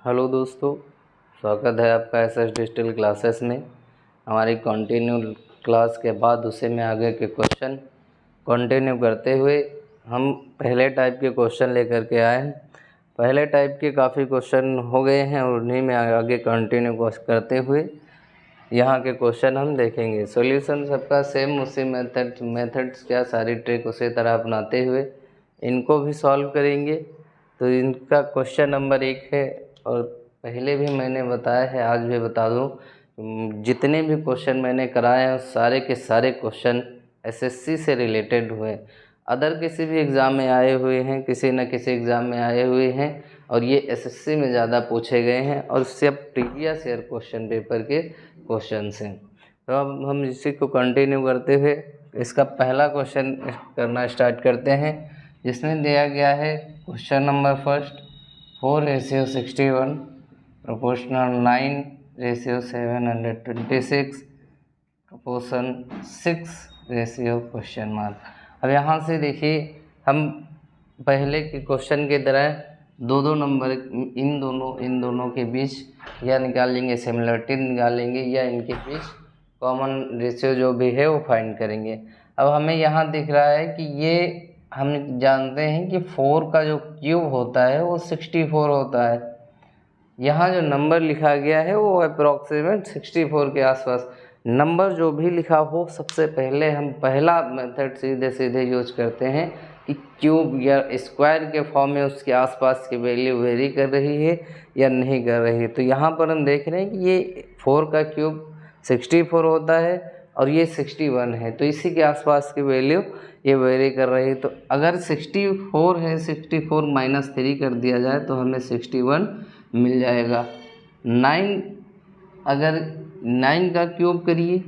Hello दोस्तों, स्वागत है आपका एसएस डिजिटल क्लासेस में। हमारी कंटिन्यू क्लास के बाद उसे में आगे के क्वेश्चन कंटिन्यू करते हुए हम पहले टाइप के क्वेश्चन लेकर के आए हैं। पहले टाइप के काफ़ी क्वेश्चन हो गए हैं और उन्हीं में आगे कंटिन्यू करते हुए यहाँ के क्वेश्चन हम देखेंगे। सॉल्यूशन सबका सेम उसी मेथड्स क्या सारी ट्रिक उसी तरह अपनाते हुए इनको भी सॉल्व करेंगे। तो इनका क्वेश्चन नंबर 1 है और पहले भी मैंने बताया है, आज भी बता दूं, जितने भी क्वेश्चन मैंने कराए हैं सारे के सारे क्वेश्चन एसएससी से रिलेटेड हुए, अदर किसी भी एग्ज़ाम में आए हुए हैं, किसी न किसी एग्ज़ाम में आए हुए हैं और ये एसएससी में ज़्यादा पूछे गए हैं और सिर्फ प्रीवियस ईयर क्वेश्चन पेपर के क्वेश्चन हैं। तो अब हम इसी को कंटिन्यू करते हुए इसका पहला क्वेश्चन करना स्टार्ट करते हैं, जिसमें दिया गया है question number first 4:61 proportional 9:726 proportion 6:? अब यहाँ से देखिए, हम पहले के क्वेश्चन की तरह दो नंबर इन दोनों के बीच या निकालेंगे, सिमिलरिटी निकालेंगे या इनके बीच कॉमन रेशियो जो भी है वो फाइंड करेंगे। अब हमें यहाँ दिख रहा है कि ये हम जानते हैं कि 4 का जो क्यूब होता है वो 64 होता है। यहाँ जो नंबर लिखा गया है वो अप्रॉक्सीमेट 64 के आसपास। नंबर जो भी लिखा हो, सबसे पहले हम पहला मेथड सीधे यूज करते हैं कि क्यूब या स्क्वायर के फॉर्म में उसके आसपास की वैल्यू वेरी कर रही है या नहीं कर रही है। तो यहाँ पर हम देख रहे हैं कि ये 4 का क्यूब 64 होता है और ये 61 है, तो इसी के आसपास की वैल्यू ये वेरी कर रही है। तो अगर 64 है, 64 - 3 कर दिया जाए तो हमें 61 मिल जाएगा। 9, अगर 9 का क्यूब करिए,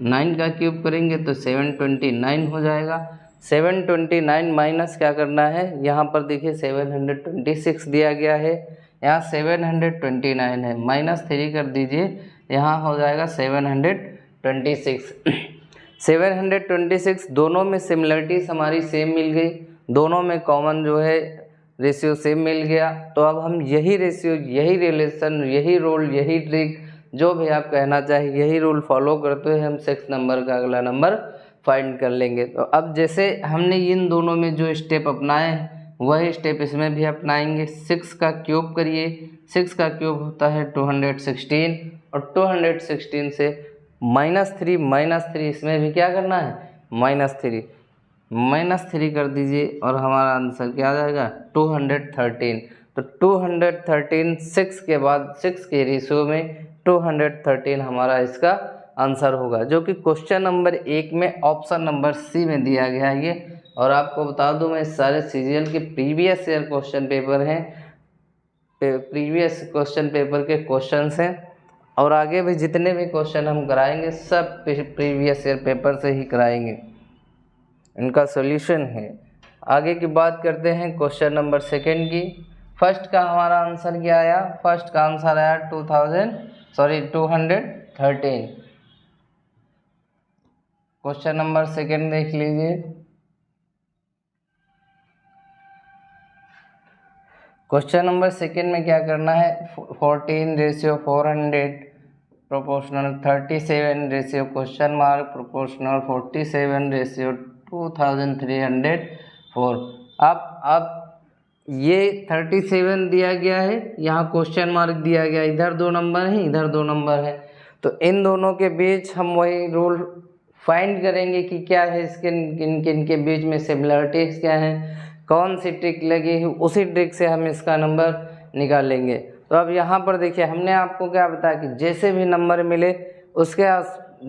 9 का क्यूब करेंगे तो 729 हो जाएगा। 729 माइनस क्या करना है, यहाँ पर देखिए 726 दिया गया है, यहाँ 729 है, -3 कर दीजिए, यहाँ हो जाएगा 726। 726 दोनों में सिमिलरिटीज हमारी सेम मिल गई, दोनों में कॉमन जो है रेशियो सेम मिल गया। तो अब हम यही रेशियो, यही रिलेशन, यही रूल, यही ट्रिक, जो भी आप कहना चाहिए, यही रूल फॉलो करते हुए हम 6 नंबर का अगला नंबर फाइंड कर लेंगे। तो अब जैसे हमने इन दोनों में जो स्टेप अपनाए हैं वही स्टेप इसमें भी अपनाएंगे। 6 का क्यूब करिए, 6 का क्यूब होता है 216 और 216 से -3 इसमें भी क्या करना है, -3 कर दीजिए और हमारा आंसर क्या आ जाएगा 213। तो 213 6 के बाद 6 के रेशियो में 213 हमारा इसका आंसर होगा, जो कि क्वेश्चन नंबर 1 में ऑप्शन नंबर सी में दिया गया है ये। और आपको बता दूं, मैं सारे सीजीएल के प्रीवियस ईयर क्वेश्चन पेपर हैं, प्रीवियस क्वेश्चन पेपर के क्वेश्चंस हैं और आगे भी जितने भी क्वेश्चन हम कराएंगे सब प्रीवियस ईयर पेपर से ही कराएंगे, इनका सॉल्यूशन है। आगे की बात करते हैं क्वेश्चन नंबर 2 की। फर्स्ट का हमारा आंसर क्या आया, फर्स्ट का आंसर आया 213। क्वेश्चन नंबर 2 देख लीजिए। क्वेश्चन नंबर 2 में क्या करना है, 14:400 प्रोपोर्शनल 37 क्वेश्चन मार्क प्रोपोर्शनल 47 2304। अब ये 37 दिया गया है, यहाँ क्वेश्चन मार्क दिया गया, इधर 2 नंबर है, इधर 2 नंबर है, तो इन दोनों के बीच हम वही रूल फाइंड करेंगे कि क्या है इसके इनके बीच में सिमिलरिटीज क्या है, कौन सी ट्रिक लगी है, उसी ट्रिक से हम इसका नंबर निकालेंगे। तो अब यहाँ पर देखिए, हमने आपको क्या बताया कि जैसे भी नंबर मिले उसके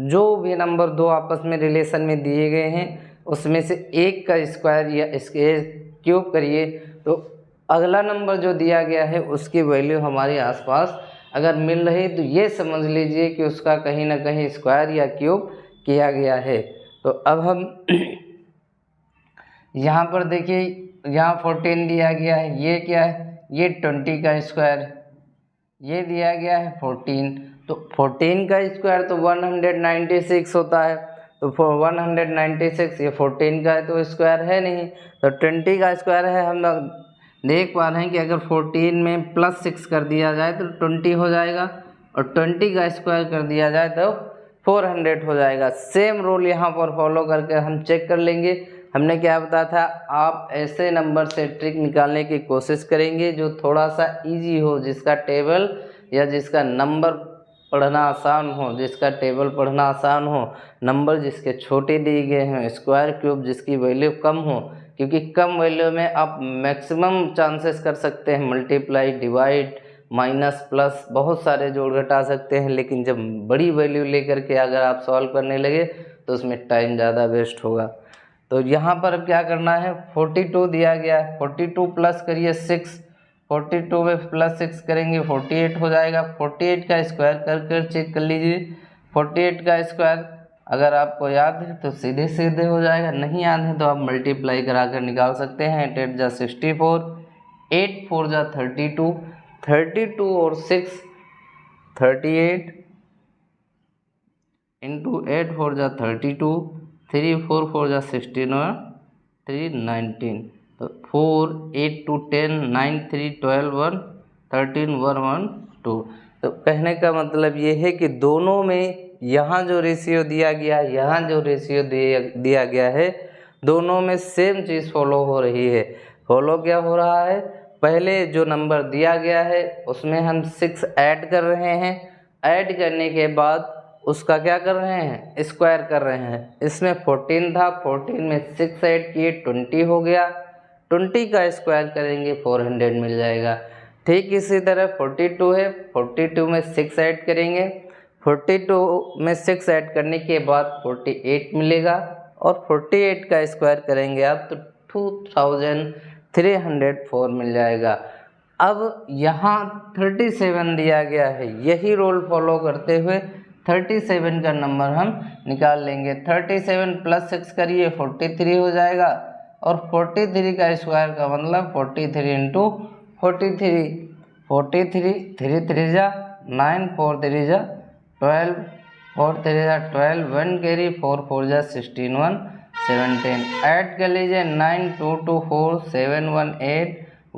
जो भी नंबर दो आपस में रिलेशन में दिए गए हैं उसमें से एक का स्क्वायर या इसके क्यूब करिए, तो अगला नंबर जो दिया गया है उसकी वैल्यू हमारे आसपास अगर मिल रही तो ये समझ लीजिए कि उसका कहीं ना कहीं स्क्वायर या क्यूब किया गया है। तो अब हम यहाँ पर देखिए, यहाँ 14 दिया गया है, ये क्या है, ये 20 का स्क्वायर, ये दिया गया है 14, तो 14 का स्क्वायर तो 196 होता है, तो 196 ये 14 का है तो स्क्वायर है नहीं, तो 20 का स्क्वायर है, हम देख पा रहे हैं कि अगर 14 में +6 कर दिया जाए तो 20 हो जाएगा, और 20 का स्क्वायर कर दिया जाए तो 400 हो जाएगा। सेम रूल यहाँ पर फॉलो करके हम चेक कर लेंगे। हमने क्या बताया था, आप ऐसे नंबर से ट्रिक निकालने की कोशिश करेंगे जो थोड़ा सा इजी हो, जिसका टेबल या जिसका नंबर पढ़ना आसान हो, जिसका टेबल पढ़ना आसान हो, नंबर जिसके छोटे दिए गए हैं, स्क्वायर क्यूब जिसकी वैल्यू कम हो, क्योंकि कम वैल्यू में आप मैक्सिमम चांसेस कर सकते हैं, मल्टीप्लाई, डिवाइड, माइनस, प्लस, बहुत सारे जोड़ घटा सकते हैं। लेकिन जब बड़ी वैल्यू लेकर के अगर आप सॉल्व करने लगे तो उसमें टाइम ज़्यादा वेस्ट होगा। तो यहाँ पर अब क्या करना है, 42 दिया गया है, 42 प्लस करिए 6, 42 में +6 करेंगे 48 हो जाएगा। 48 का स्क्वायर कर चेक कर लीजिए। 48 का स्क्वायर अगर आपको याद है तो सीधे सीधे हो जाएगा, नहीं याद है तो आप मल्टीप्लाई करा कर निकाल सकते हैं। 8 8 जा 64, 8 4 जा 32, 32 और 6 38 इंटू 8 4 जा 32, 3 4 4 जा 16 और 3 19, तो 4 8 2 10 9 3 12 1 13 1 1 2। तो कहने का मतलब ये है कि दोनों में यहाँ जो रेशियो दिया गया है, यहाँ जो रेशियो दिया गया है, दोनों में सेम चीज़ फॉलो हो रही है। फॉलो क्या हो रहा है, पहले जो नंबर दिया गया है उसमें हम 6 ऐड कर रहे हैं, ऐड करने के बाद उसका क्या कर रहे हैं, स्क्वायर कर रहे हैं। इसमें 14 था, 14 में 6 ऐड किए 20 हो गया, 20 का स्क्वायर करेंगे 400 मिल जाएगा। ठीक इसी तरह 42 है, 42 में 6 ऐड करेंगे, 42 में 6 ऐड करने के बाद 48 मिलेगा, और 48 का स्क्वायर करेंगे आप तो 2304 मिल जाएगा। अब यहाँ 37 दिया गया है, यही रूल फॉलो करते हुए 37 का नंबर हम निकाल लेंगे। 37 + 6 करिए 43 हो जाएगा, और 43 का स्क्वायर का मतलब 43 इंटू 43, 43 3 3 जा 9, 4 3 जा 12, 4 3 जा 12, 1 कैरी 4 4 जा 16 1 17, ऐड कर लीजिए 9 2 2 4 7 1 8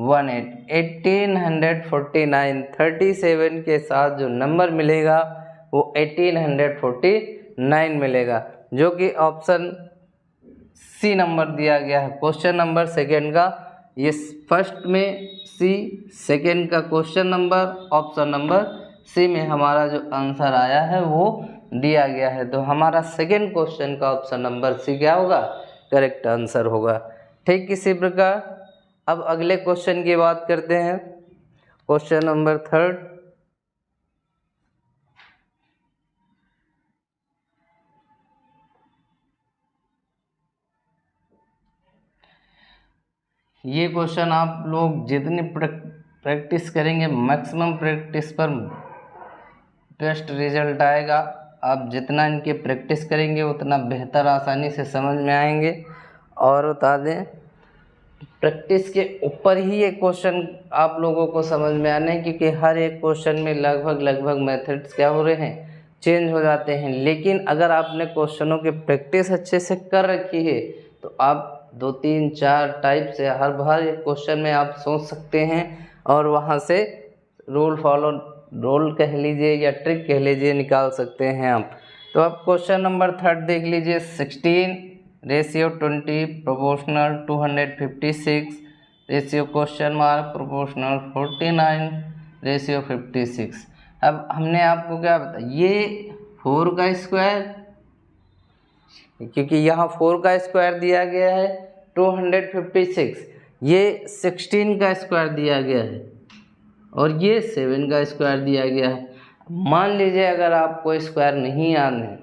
1 8, 1849। 37 के साथ जो नंबर मिलेगा वो 1849 मिलेगा, जो कि ऑप्शन सी नंबर दिया गया है। क्वेश्चन नंबर सेकेंड का ये फर्स्ट में सी, सेकेंड का question number option number C में हमारा जो आंसर आया है वो दिया गया है। तो हमारा सेकेंड क्वेश्चन का ऑप्शन नंबर सी क्या होगा, करेक्ट आंसर होगा। ठीक इसी प्रकार अब अगले क्वेश्चन की बात करते हैं, क्वेश्चन नंबर थर्ड। ये क्वेश्चन आप लोग जितनी प्रैक्टिस करेंगे, मैक्सिमम प्रैक्टिस पर बेस्ट रिजल्ट आएगा। आप जितना इनकी प्रैक्टिस करेंगे उतना बेहतर आसानी से समझ में आएंगे। और बता दें, प्रैक्टिस के ऊपर ही ये क्वेश्चन आप लोगों को समझ में आने हैं, क्योंकि हर एक क्वेश्चन में लगभग मेथड्स क्या हो रहे हैं, चेंज हो जाते हैं। लेकिन अगर आपने क्वेश्चनों की प्रैक्टिस अच्छे से कर रखी है तो आप 2 3 4 टाइप से हर एक क्वेश्चन में आप सोच सकते हैं, और वहाँ से रोल कह लीजिए या ट्रिक कह लीजिए निकाल सकते हैं आप। तो अब क्वेश्चन नंबर थर्ड देख लीजिए। 16 ratio 20 proportional 256 ratio question mark proportional 49 ratio 56। अब हमने आपको क्या बताया, ये 4 का स्क्वायर, क्योंकि यहाँ 4 का स्क्वायर दिया गया है 256, ये 16 का स्क्वायर दिया गया है, और ये 7 का स्क्वायर दिया गया है। मान लीजिए अगर आपको स्क्वायर नहीं याद है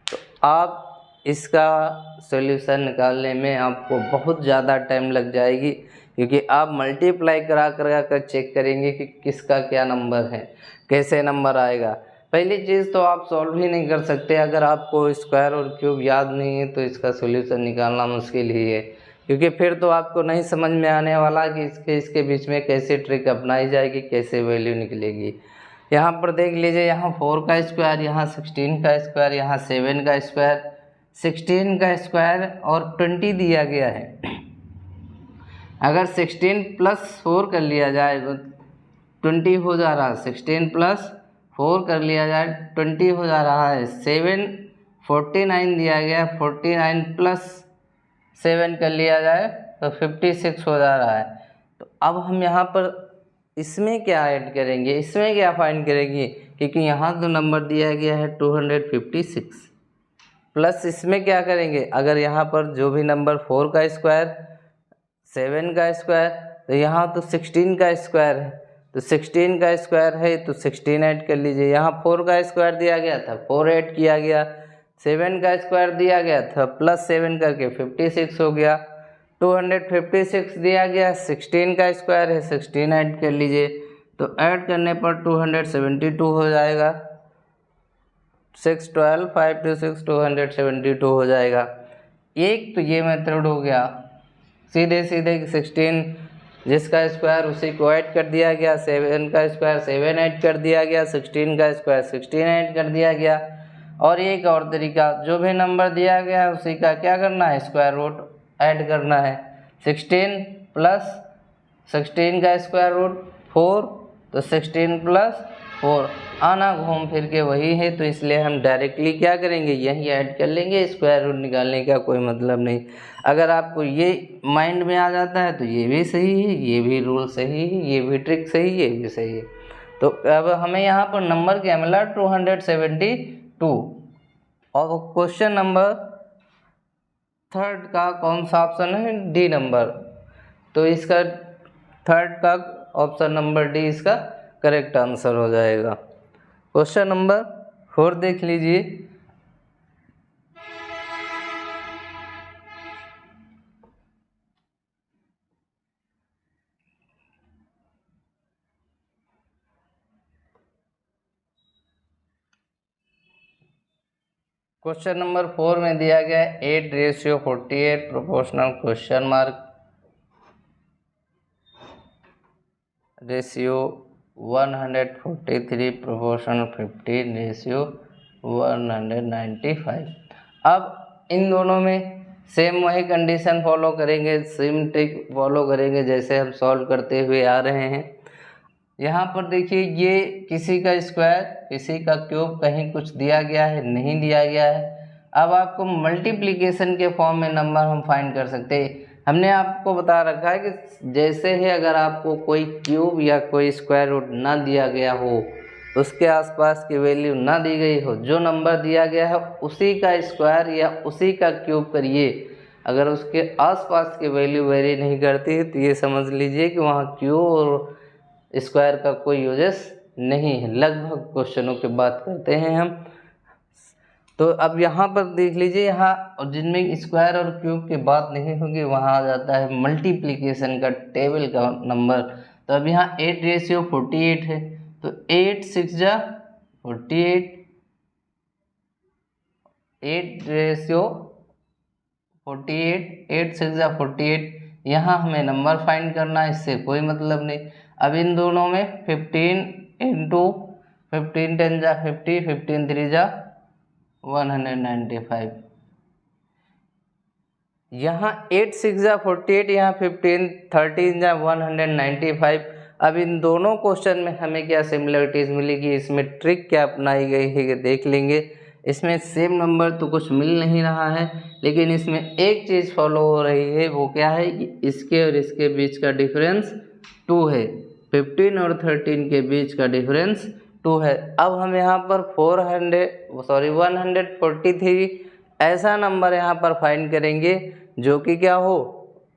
तो आप इसका सॉल्यूशन निकालने में आपको बहुत ज़्यादा टाइम लग जाएगी, क्योंकि आप मल्टीप्लाई करा कर चेक करेंगे कि किसका क्या नंबर है, कैसे नंबर आएगा। पहली चीज़ तो आप सॉल्व ही नहीं कर सकते। अगर आपको स्क्वायर और क्यूब याद नहीं है तो इसका सॉल्यूशन निकालना मुश्किल ही है, क्योंकि फिर तो आपको नहीं समझ में आने वाला कि इसके बीच में कैसे ट्रिक अपनाई जाएगी, कैसे वैल्यू निकलेगी। यहाँ पर देख लीजिए, यहाँ 4 का स्क्वायर, यहाँ 16 का स्क्वायर, यहाँ 7 का स्क्वायर, 16 का स्क्वायर और 20 दिया गया है। अगर 16 प्लस 4 कर लिया जाए तो 20 हो जा रहा है, 16 प्लस 4 कर लिया जाए 20 हो जा रहा है। 7 49 दिया गया, 49 प्लस 7 कर लिया जाए तो 56 हो जा रहा है। तो अब हम यहाँ पर इसमें क्या ऐड करेंगे, इसमें क्या फाइंड करेंगे, क्योंकि यहाँ तो नंबर दिया गया है 256 प्लस इसमें क्या करेंगे, अगर यहाँ पर जो भी नंबर 4 का स्क्वायर 7 का स्क्वायर तो यहाँ तो 16 का स्क्वायर है, तो 16 का स्क्वायर है तो 16 ऐड कर लीजिए। यहाँ 4 का स्क्वायर दिया गया था 4 ऐड किया गया, 7 का स्क्वायर दिया गया था प्लस 7 करके 56 हो गया, 256 दिया गया, 16 का स्क्वायर है 16 ऐड कर लीजिए, तो ऐड करने पर 272 हो जाएगा। 6 12 5 2 6 272 हो जाएगा। एक तो ये मेथड हो गया, सीधे सीधे 16 जिसका स्क्वायर उसी को ऐड कर दिया गया, 7 का स्क्वायर 7 ऐड कर दिया गया, 16 का स्क्वायर 16 ऐड कर दिया गया। और एक और तरीका, जो भी नंबर दिया गया है उसी का क्या करना है, स्क्वायर रूट ऐड करना है। 16 प्लस 16 का स्क्वायर रूट 4 तो 16 प्लस 4 आना घूम फिर के वही है, तो इसलिए हम डायरेक्टली क्या करेंगे, यही ऐड कर लेंगे, स्क्वायर रूट निकालने का कोई मतलब नहीं। अगर आपको ये माइंड में आ जाता है तो ये भी सही है, ये भी रूल सही है, ये भी ट्रिक सही है, ये भी सही है। तो अब हमें यहाँ पर नंबर क्या मिला 272। और क्वेश्चन नंबर 3 का कौन सा ऑप्शन है, डी नंबर, तो इसका 3 का ऑप्शन नंबर डी इसका करेक्ट आंसर हो जाएगा। क्वेश्चन नंबर 4 देख लीजिए। क्वेश्चन नंबर 4 में दिया गया है 8:48 proportional question mark ratio 143 proportional 15 ratio 195। अब इन दोनों में सेम वही कंडीशन फॉलो करेंगे, सेम ट्रिक फॉलो करेंगे जैसे हम सॉल्व करते हुए आ रहे हैं। यहाँ पर देखिए ये किसी का स्क्वायर किसी का क्यूब, कहीं कुछ दिया गया है नहीं दिया गया है। अब आपको मल्टीप्लिकेशन के फॉर्म में नंबर हम फाइंड कर सकते हैं। हमने आपको बता रखा है कि जैसे ही अगर आपको कोई क्यूब या कोई स्क्वायर रूट ना दिया गया हो, उसके आसपास की वैल्यू ना दी गई हो, जो नंबर दिया गया है उसी का स्क्वायर या उसी का क्यूब करिए। अगर उसके आसपास की वैल्यू वेरी नहीं करती है तो ये समझ लीजिए कि वहाँ क्यूब और स्क्वायर का कोई यूजेस नहीं है। लगभग क्वेश्चनों की बात करते हैं हम। तो अब यहाँ पर देख लीजिए, यहाँ जिनमें स्क्वायर और क्यूब की बात नहीं होगी वहाँ आ जाता है मल्टीप्लिकेशन का टेबल का नंबर। तो अब यहाँ 8:48 है, तो 8 6 जा 48, 8:48, 8 6 जा 48। यहाँ हमें नंबर फाइंड करना है, इससे कोई मतलब नहीं। अब इन दोनों में 15 इंटू 15 10 जा 50, 15 3 जा 195। यहाँ 8 6 जा 48, यहाँ 15 13 जा 195। अब इन दोनों क्वेश्चन में हमें क्या सिमिलरिटीज मिलेगी, इसमें ट्रिक क्या अपनाई गई है ये देख लेंगे। इसमें सेम नंबर तो कुछ मिल नहीं रहा है, लेकिन इसमें एक चीज़ फॉलो हो रही है, वो क्या है कि इसके और इसके बीच का डिफरेंस 2 है। 15 और 13 के बीच का डिफरेंस 2 है। अब हम यहाँ पर 143 ऐसा नंबर यहाँ पर फाइंड करेंगे जो कि क्या हो,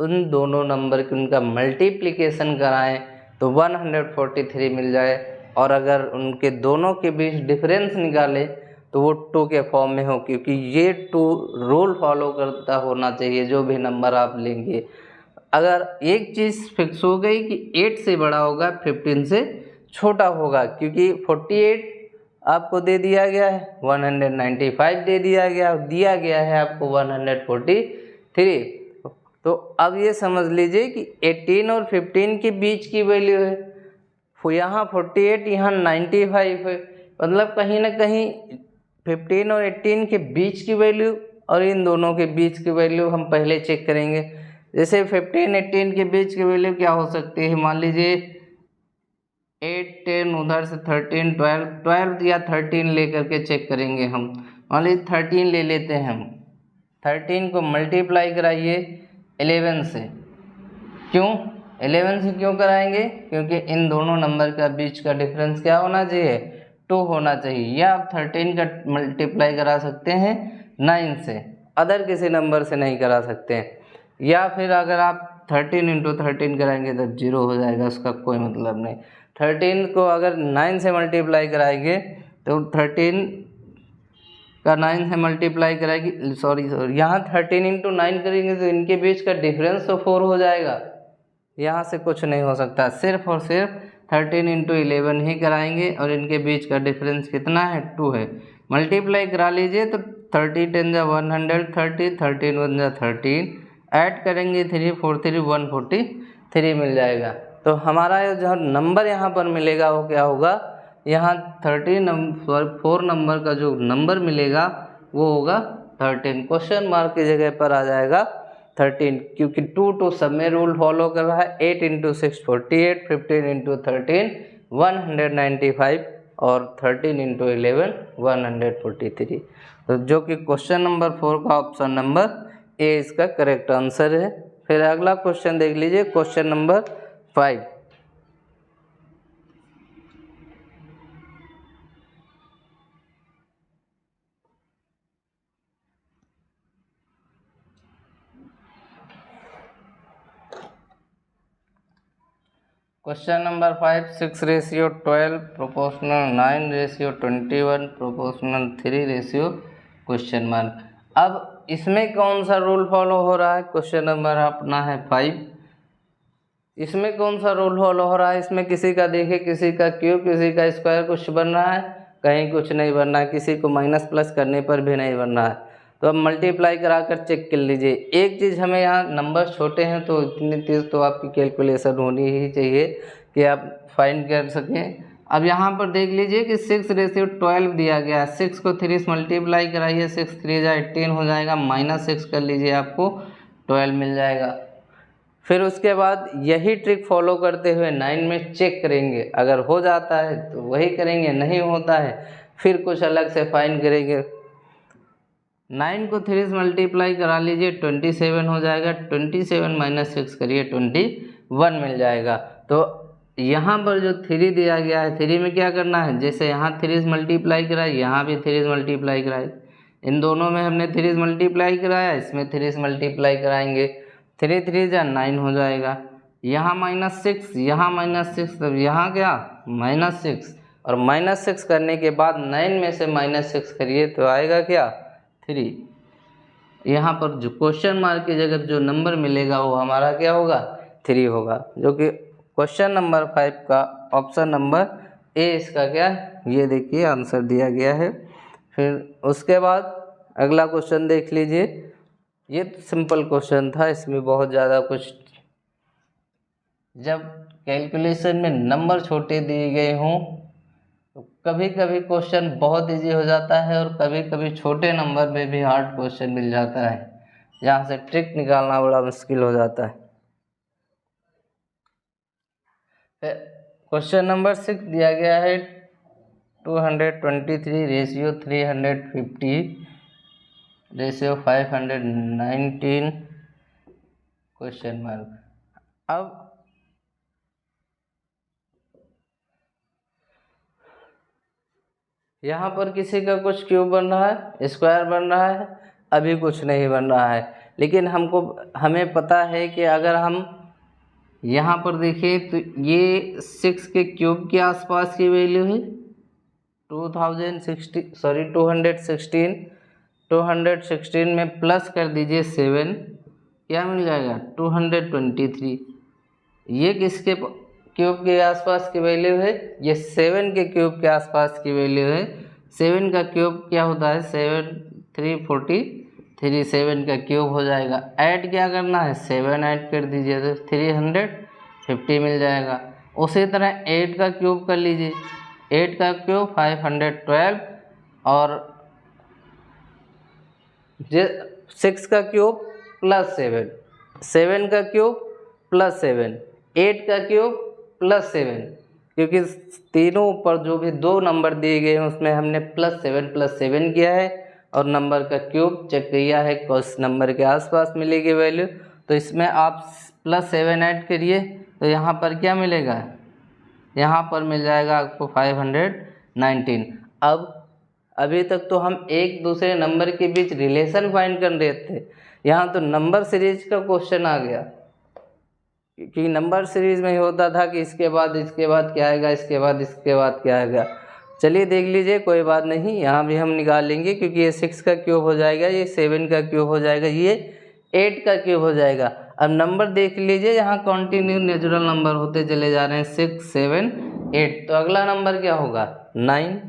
उन दोनों नंबर की उनका मल्टीप्लिकेशन कराएं तो 143 मिल जाए, और अगर उनके दोनों के बीच डिफरेंस निकालें तो वो 2 के फॉर्म में हो, क्योंकि ये 2 रूल फॉलो करता होना चाहिए जो भी नंबर आप लेंगे। अगर एक चीज़ फिक्स हो गई कि 8 से बड़ा होगा 15 से छोटा होगा, क्योंकि 48 आपको दे दिया गया है, 195 दे दिया गया है आपको 143। तो अब ये समझ लीजिए कि 18 और 15 के बीच की वैल्यू है, यहाँ 48 यहाँ 95 है, मतलब कहीं ना कहीं 15 और 18 के बीच की वैल्यू और इन दोनों के बीच की वैल्यू हम पहले चेक करेंगे। जैसे 15 18 के बीच की वैल्यू क्या हो सकती है, मान लीजिए 8 10, उधर से 13 12 या 13 लेकर के चेक करेंगे हम। मान लीजिए 13 ले लेते हैं हम, 13 को मल्टीप्लाई कराइए 11 से। क्यों 11 से क्यों कराएंगे, क्योंकि इन दोनों नंबर का बीच का डिफरेंस क्या होना चाहिए, 2 होना चाहिए। या आप 13 का मल्टीप्लाई करा सकते हैं 9 से, अदर किसी नंबर से नहीं करा सकते हैं। या फिर अगर आप 13 इंटू 13 कराएंगे तब 0 हो जाएगा, उसका कोई मतलब नहीं। 13 को अगर 9 से मल्टीप्लाई कराएंगे तो 13 का 9 से मल्टीप्लाई कराएगी, सॉरी यहाँ 13 इंटू 9 करेंगे तो इनके बीच का डिफरेंस तो 4 हो जाएगा, यहाँ से कुछ नहीं हो सकता। सिर्फ और सिर्फ 13 इंटू 11 ही कराएंगे और इनके बीच का डिफरेंस कितना है, 2 है। मल्टीप्लाई करा लीजिए तो 30 10 जा 130, 13 1 जा 13, ऐड करेंगे 3 4 3 143 मिल जाएगा। तो हमारा जो नंबर यहाँ पर मिलेगा वो क्या होगा, यहाँ 4 नंबर का जो नंबर मिलेगा वो होगा 13। क्वेश्चन मार्क की जगह पर आ जाएगा 13, क्योंकि 2 to सब में रूल फॉलो कर रहा है। 8 इंटू 6 48, 15 इंटू 13 195 और 13 इंटू 11 143। तो जो कि क्वेश्चन नंबर 4 का ऑप्शन नंबर ए इसका करेक्ट आंसर है। फिर अगला क्वेश्चन देख लीजिए, question number 5। Question number 5, 6:12 proportional 9:21 proportional 3 question mark. अब इसमें कौन सा रूल फॉलो हो रहा है, क्वेश्चन नंबर अपना है 5, इसमें कौन सा रूल फॉलो हो रहा है, इसमें किसी का देखिए, किसी का क्यूब किसी का स्क्वायर कुछ बन रहा है, कहीं कुछ नहीं बन रहा है, किसी को माइनस प्लस करने पर भी नहीं बन रहा है। तो अब मल्टीप्लाई कराकर चेक कर लीजिए। एक चीज़ हमें यहाँ नंबर छोटे हैं तो इतनी तेज़ तो आपकी कैलकुलेशन होनी ही चाहिए कि आप फाइंड कर सकें। अब यहाँ पर देख लीजिए कि 6:12 दिया गया है, 6 को 3 से मल्टीप्लाई कराइए, 6 3 जा 18 हो जाएगा, -6 कर लीजिए आपको 12 मिल जाएगा। फिर उसके बाद यही ट्रिक फॉलो करते हुए 9 में चेक करेंगे, अगर हो जाता है तो वही करेंगे, नहीं होता है फिर कुछ अलग से फाइंड करेंगे। 9 को 3 से मल्टीप्लाई करा लीजिए 27 हो जाएगा, 27 - 6 करिए 21 मिल जाएगा। तो यहाँ पर जो 3 दिया गया है, 3 में क्या करना है, जैसे यहाँ 3 से मल्टीप्लाई कराए यहाँ भी 3 से मल्टीप्लाई कराए, इन दोनों में हमने 3 से मल्टीप्लाई कराया, इसमें 3 से मल्टीप्लाई कराएंगे, 3 3 जा 9 हो जाएगा। यहाँ -6 यहाँ -6, तब यहाँ क्या -6, और -6 करने के बाद 9 में से -6 करिए तो आएगा क्या 3। यहाँ पर जो क्वेश्चन मार्क की जगह जो नंबर मिलेगा वो हमारा क्या होगा 3 होगा, जो कि क्वेश्चन नंबर 5 का ऑप्शन नंबर ए इसका क्या ये देखिए आंसर दिया गया है। फिर उसके बाद अगला क्वेश्चन देख लीजिए, ये तो सिंपल क्वेश्चन था, इसमें बहुत ज़्यादा कुछ, जब कैलकुलेशन में नंबर छोटे दिए गए हों तो कभी कभी क्वेश्चन बहुत इजी हो जाता है और कभी कभी छोटे नंबर में भी हार्ड क्वेश्चन मिल जाता है, जहाँ से ट्रिक निकालना बड़ा मुश्किल हो जाता है। क्वेश्चन नंबर 6 दिया गया है 223:350 रेशियो 519 क्वेश्चन मार्क। अब यहाँ पर किसी का कुछ क्यूब बन रहा है, स्क्वायर बन रहा है, अभी कुछ नहीं बन रहा है, लेकिन हमें पता है कि अगर हम यहाँ पर देखें तो ये 6 के क्यूब के आसपास की वैल्यू है 216 में प्लस कर दीजिए 7, क्या मिल जाएगा 223। ये किसके क्यूब के आसपास की वैल्यू है, ये 7 के क्यूब के आसपास की वैल्यू है। 7 का क्यूब क्या होता है 7 3 43, 7 का क्यूब हो जाएगा। ऐड क्या करना है 7 ऐड कर दीजिए तो 350 मिल जाएगा। उसी तरह 8 का क्यूब कर लीजिए, 8 का क्यूब 512 और 6 का क्यूब +7 7 का क्यूब प्लस 7, 8 का क्यूब प्लस 7, क्योंकि तीनों ऊपर जो भी दो नंबर दिए गए हैं उसमें हमने प्लस 7 किया है और नंबर का क्यूब चेक किया है, उस नंबर के आसपास मिलेगी वैल्यू। तो इसमें आप प्लस 7 ऐड करिए तो यहाँ पर क्या मिलेगा, यहाँ पर मिल जाएगा आपको 519। अब अभी तक तो हम एक दूसरे नंबर के बीच रिलेशन फाइंड कर रहे थे, यहाँ तो नंबर सीरीज का क्वेश्चन आ गया, कि नंबर सीरीज में ही होता था कि इसके बाद क्या आएगा, इसके बाद क्या आएगा। चलिए देख लीजिए, कोई बात नहीं, यहाँ भी हम निकालेंगे, क्योंकि ये 6 का क्यूब हो जाएगा, ये 7 का क्यूब हो जाएगा, ये 8 का क्यूब हो जाएगा। अब नंबर देख लीजिए, यहाँ कंटिन्यू नेचुरल नंबर होते चले जा रहे हैं, 6, 7, 8, तो अगला नंबर क्या होगा, 9।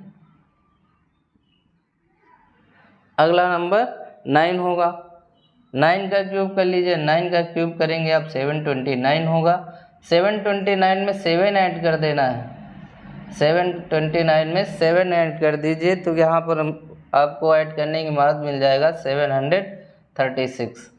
अगला नंबर 9 होगा, 9 का क्यूब कर लीजिए, 9 का क्यूब करेंगे आप 729 होगा। 729 में 7 ऐड कर देना है, 729 में 7 ऐड कर दीजिए, तो यहाँ पर हम आपको ऐड करने के बाद मिल जाएगा 736।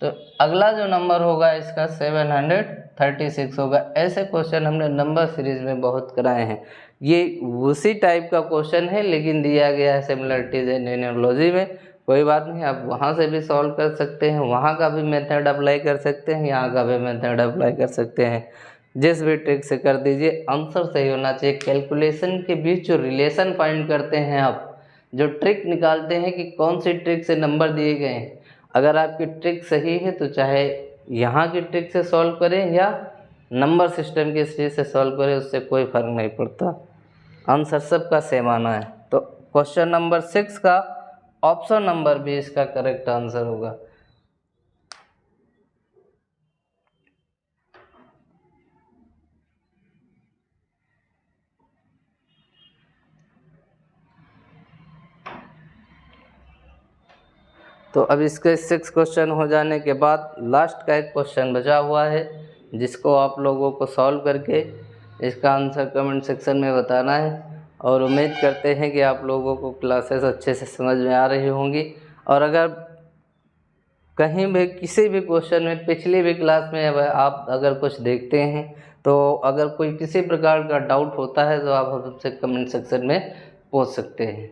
तो अगला जो नंबर होगा इसका 736 होगा। ऐसे क्वेश्चन हमने नंबर सीरीज में बहुत कराए हैं, ये उसी टाइप का क्वेश्चन है लेकिन दिया गया है सिमिलरिटीज एंड एनालॉजी में। कोई बात नहीं, आप वहाँ से भी सॉल्व कर सकते हैं, वहाँ का भी मेथड अप्लाई कर सकते हैं, यहाँ का भी मेथड अप्लाई कर सकते हैं, जिस भी ट्रिक से कर दीजिए, आंसर सही होना चाहिए। कैलकुलेशन के बीच जो रिलेशन फाइंड करते हैं आप, जो ट्रिक निकालते हैं कि कौन सी ट्रिक से नंबर दिए गए हैं, अगर आपकी ट्रिक सही है तो चाहे यहाँ की ट्रिक से सॉल्व करें या नंबर सिस्टम की चीज़ से सॉल्व करें, उससे कोई फ़र्क नहीं पड़ता, आंसर सबका सेम आना है। तो क्वेश्चन नंबर 6 का ऑप्शन नंबर बी इसका करेक्ट आंसर होगा। तो अब इसके 6 क्वेश्चन हो जाने के बाद लास्ट का एक क्वेश्चन बचा हुआ है, जिसको आप लोगों को सॉल्व करके इसका आंसर कमेंट सेक्शन में बताना है। और उम्मीद करते हैं कि आप लोगों को क्लासेस अच्छे से समझ में आ रही होंगी। और अगर कहीं भी किसी भी क्वेश्चन में पिछली भी क्लास में आप अगर कुछ देखते हैं, तो अगर कोई किसी प्रकार का डाउट होता है तो आप हमसे कमेंट सेक्शन में पूछ सकते हैं।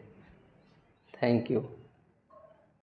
Thank you.